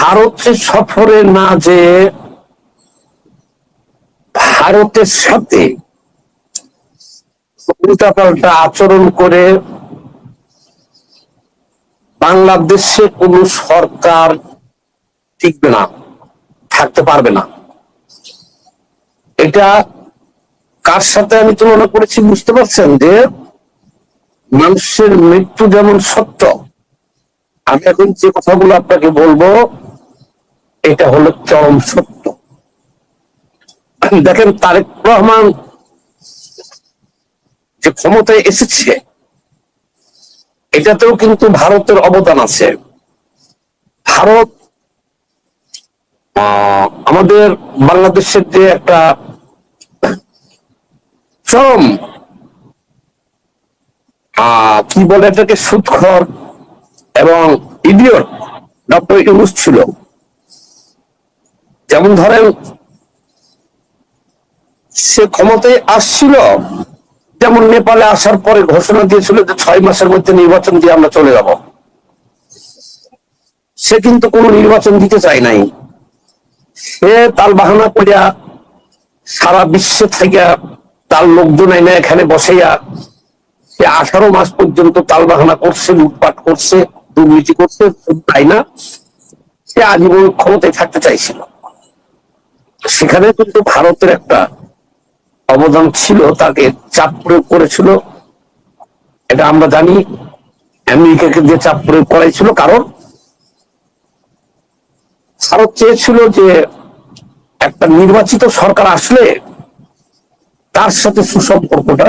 ভারতে সফরে না যে ভারতের সাথে উল্টাপাল্টা আচরণ করে বাংলাদেশে কোন সরকার টিকবে না, থাকতে পারবে না। এটা কার সাথে আমি তুলনা করেছি বুঝতে পারছেন? যে মানুষের মৃত্যু যেমন সত্য, আমি এখন যে কথাগুলো আপনাকে বলবো এটা হলো চরম সত্য। দেখেন, তারেক রহমান যে ক্ষমতায় এসেছে এটাতেও কিন্তু ভারতের অবদান আছে। ভারত আমাদের বাংলাদেশের যে একটা চরম কি বলে এটাকে, সুদখর এবং ইডিয়ট ডক্টর ইউনূস ছিল। যেমন ধরেন, সে ক্ষমতায় আসছিল, যেমন নেপালে আসার পরে ঘোষণা দিয়েছিল যে 6 মাসের মধ্যে নির্বাচন দিয়ে আমরা চলে যাব। সে কিন্তু কোনো নির্বাচন দিতে চায় নাই। সে তাল বাহানা করিয়া সারা বিশ্বে থেকে তার লোকজন এনে এখানে বসাইয়া সে 18 মাস পর্যন্ত তাল বাহানা করছে, লুটপাট করছে, দুর্নীতি করছে, তাই না? সে আজীবন ক্ষমতায় থাকতে চাইছিল। সেখানে কিন্তু ভারতের একটা অবদান ছিল, তাকে চাপ প্রয়োগ করেছিল, এটা আমরা জানি। আমেরিকাকে দিয়ে চাপ প্রয়োগ করাইছিল, কারণ ভারত চেয়েছিল যে একটা নির্বাচিত সরকার আসলে তার সাথে সুসম্পর্কটা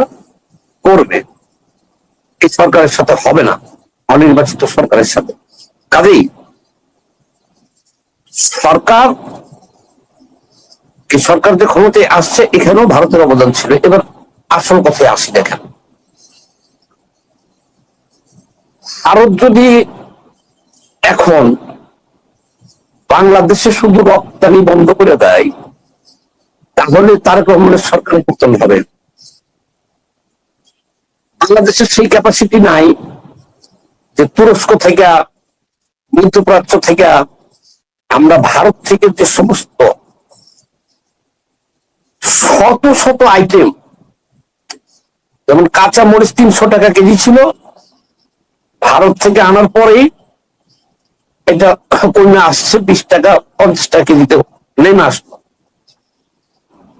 করবে, এই সরকারের সাথে হবে না, অনির্বাচিত সরকারের সাথে। কাজেই সরকার যে ক্ষমতায় আসছে এখানেও ভারতের অবদান ছিল। এবার আসল কথায় আসি। দেখেন, ভারত যদি এখন বাংলাদেশে শুধু রপ্তানি বন্ধ করে দেয় তাহলে তারেক রহমানের সরকারের পতন হবে। বাংলাদেশের সেই ক্যাপাসিটি নাই যে তুরস্ক থেকে, মধ্যপ্রাচ্য থেকে আমরা ভারত থেকে যে সমস্ত শত শত আইটেম, যেমন কাঁচা মরিচ 300 টাকা কেজি ছিল, ভারত থেকে আনার পরেই এটা কমে আসছে 20 টাকা 50 টাকা কেজিতে নেমে আসলো।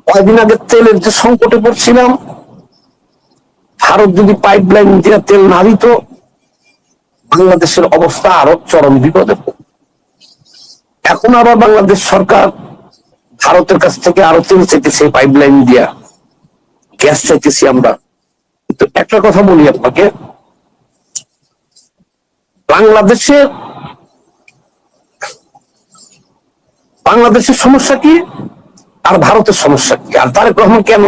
কয়েকদিন আগে তেলের যে সংকটে পড়ছিলাম, ভারত যদি পাইপলাইন দিয়ে তেল না দিত বাংলাদেশের অবস্থা আরো চরম বিপদে। এখন আবার বাংলাদেশ সরকার ভারতের কাছ থেকে আরো তেল চাইতেছে, পাইপলাইন দিয়া গ্যাস চাইতেছি আমরা। কিন্তু একটা কথা বলি আপনাকে, বাংলাদেশের সমস্যা কি আর ভারতের সমস্যা কি, আর তারেক রহমান কেন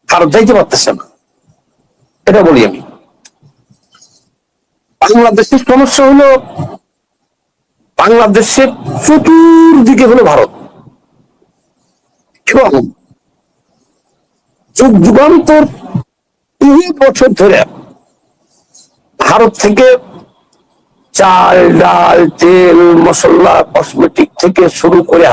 ভারত যাইতে পারতেছে না, এটা বলি আমি। বাংলাদেশের সমস্যা হলো বাংলাদেশের চতুর্দিকে হলো ভারত, এবং যুগ যুগান্তর 3 বছর ধরে ভারত থেকে চাল, ডাল, তেল, মশলা, কসমেটিক থেকে শুরু করে